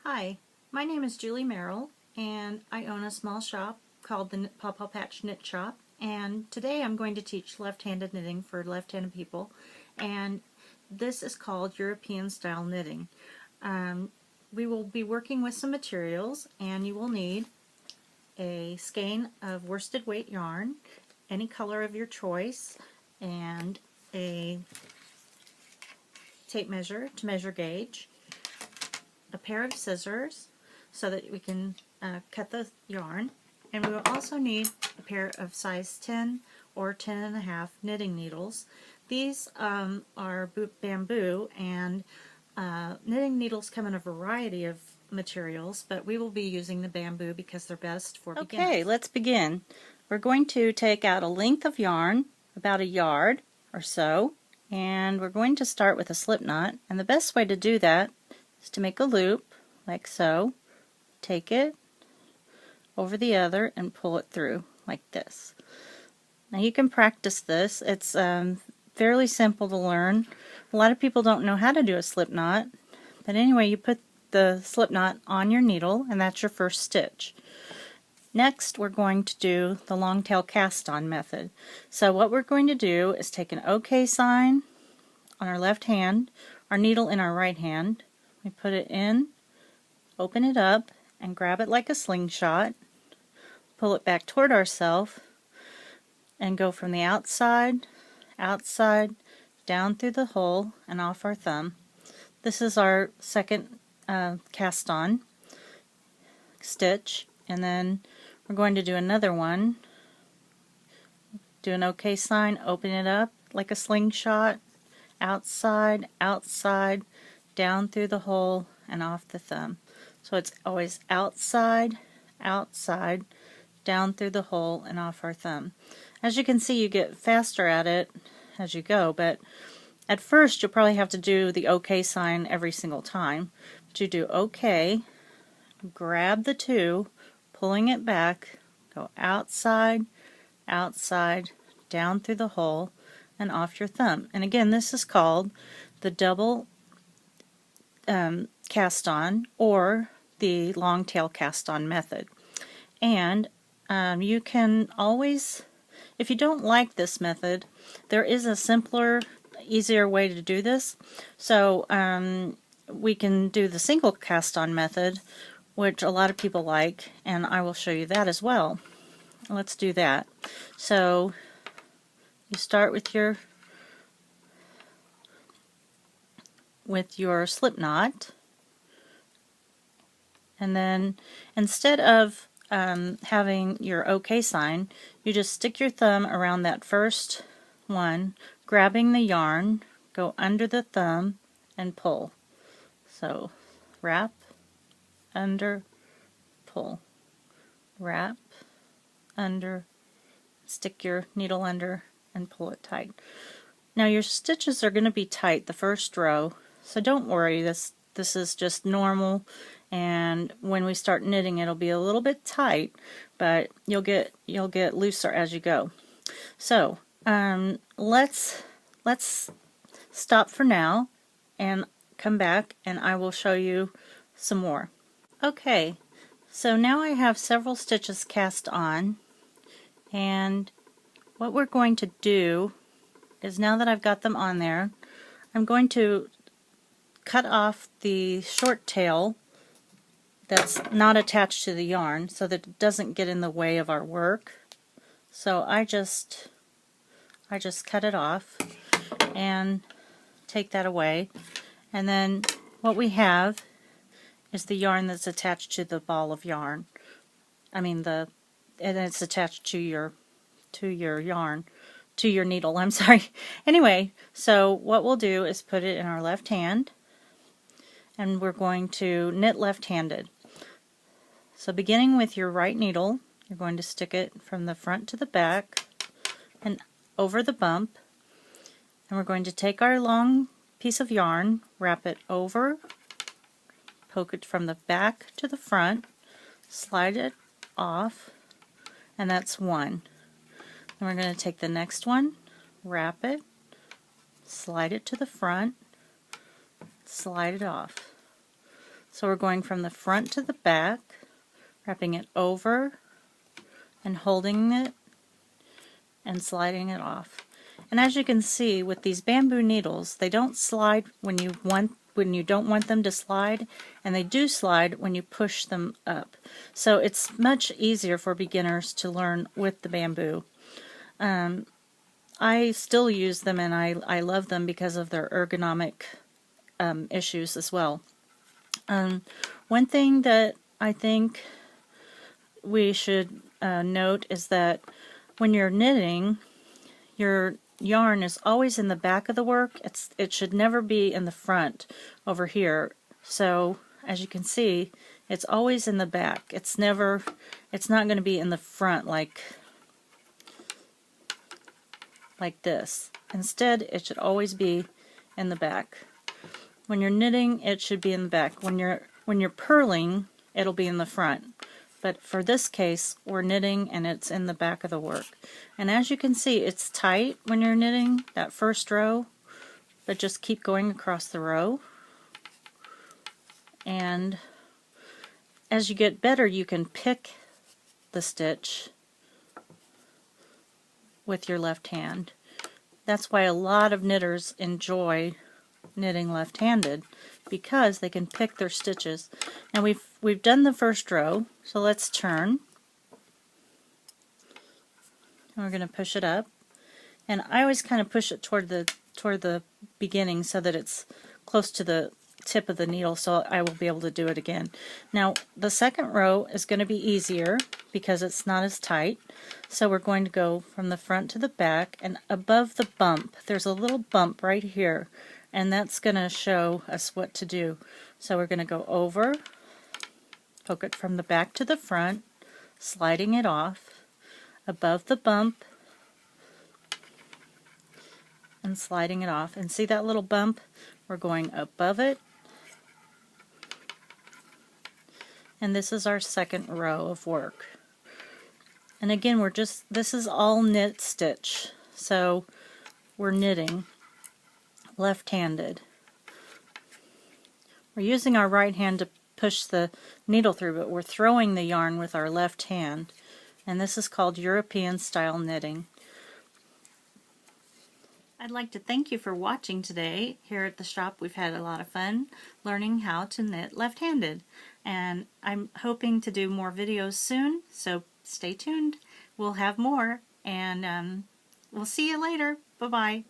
Hi, my name is Julie Merrill, and I own a small shop called the Paw Paw Patch Knit Shop. And today I'm going to teach left-handed knitting for left-handed people, and this is called European style knitting. We will be working with some materials, and you will need a skein of worsted weight yarn, any color of your choice, and a tape measure to measure gauge, a pair of scissors so that we can cut the yarn, and we will also need a pair of size 10 or 10.5 knitting needles. These are bamboo, and knitting needles come in a variety of materials, but we will be using the bamboo because they're best for beginners. Okay, let's begin. We're going to take out a length of yarn, about a yard or so, and we're going to start with a slip knot. And the best way to do that is to make a loop, like so. Take it over the other and pull it through, like this. Now you can practice this. It's fairly simple to learn. A lot of people don't know how to do a slip knot, but anyway, you put the slip knot on your needle, and that's your first stitch. Next, we're going to do the long tail cast on method. So what we're going to do is take an OK sign on our left hand, our needle in our right hand. We put it in, open it up, and grab it like a slingshot. Pull it back toward ourselves, and go from the outside, down through the hole, and off our thumb. This is our second cast on stitch, and then we're going to do another one. Do an OK sign, open it up like a slingshot, outside, down through the hole, and off the thumb. So it's always outside, down through the hole, and off our thumb. As you can see, you get faster at it as you go, but at first you'll probably have to do the OK sign every single time. But you do OK, grab the two, pulling it back, go outside, down through the hole, and off your thumb. And again, this is called the double cast on, or the long tail cast on method. And you can always, if you don't like this method, there is a simpler, easier way to do this. So we can do the single cast on method, which a lot of people like, and I will show you that as well. Let's do that. So you start with your slip knot, and then instead of having your OK sign, you just stick your thumb around that first one, grabbing the yarn, go under the thumb, and pull. So wrap, under, pull, wrap, under, stick your needle under, and pull it tight. Now your stitches are going to be tight the first row, so don't worry, this is just normal, and when we start knitting it'll be a little bit tight, but you'll get looser as you go. So let's stop for now and come back, and I will show you some more. Okay, so now I have several stitches cast on, and what we're going to do is, now that I've got them on there, I'm going to cut off the short tail that's not attached to the yarn so that it doesn't get in the way of our work. So I just cut it off and take that away, and then what we have is the yarn that's attached to the ball of yarn. And it's attached to your yarn, to your needle, I'm sorry. Anyway, so what we'll do is put it in our left hand, and we're going to knit left-handed. So beginning with your right needle, you're going to stick it from the front to the back and over the bump, and we're going to take our long piece of yarn, wrap it over, poke it from the back to the front, slide it off, and that's one. And we're going to take the next one, wrap it, slide it to the front, slide it off. So we're going from the front to the back, wrapping it over and holding it and sliding it off. And as you can see with these bamboo needles, they don't slide when you don't want them to slide, and they do slide when you push them up. So it's much easier for beginners to learn with the bamboo. I still use them, and I love them because of their ergonomic issues as well. One thing that I think we should note is that when you're knitting, your yarn is always in the back of the work. It should never be in the front over here. So as you can see, it's always in the back. It's not going to be in the front like this. Instead, it should always be in the back. When you're knitting, it should be in the back. When you're purling, it'll be in the front. But for this case, we're knitting and it's in the back of the work. And as you can see, it's tight when you're knitting that first row, but just keep going across the row. And as you get better, you can pick the stitch with your left hand. That's why a lot of knitters enjoy knitting left-handed, because they can pick their stitches. Now we've done the first row, so let's turn. And we're going to push it up, and I always kind of push it toward the beginning so that it's close to the tip of the needle, so I will be able to do it again. Now the second row is going to be easier because it's not as tight, so we're going to go from the front to the back, and above the bump there's a little bump right here, and that's going to show us what to do. So we're going to go over, poke it from the back to the front, sliding it off, above the bump, and sliding it off. And see that little bump? We're going above it, and this is our second row of work. And again, this is all knit stitch, so we're knitting left-handed. We're using our right hand to push the needle through, but we're throwing the yarn with our left hand, and this is called European style knitting. I'd like to thank you for watching today. Here at the shop we've had a lot of fun learning how to knit left-handed, and I'm hoping to do more videos soon, so stay tuned. We'll have more, and we'll see you later. Bye-bye.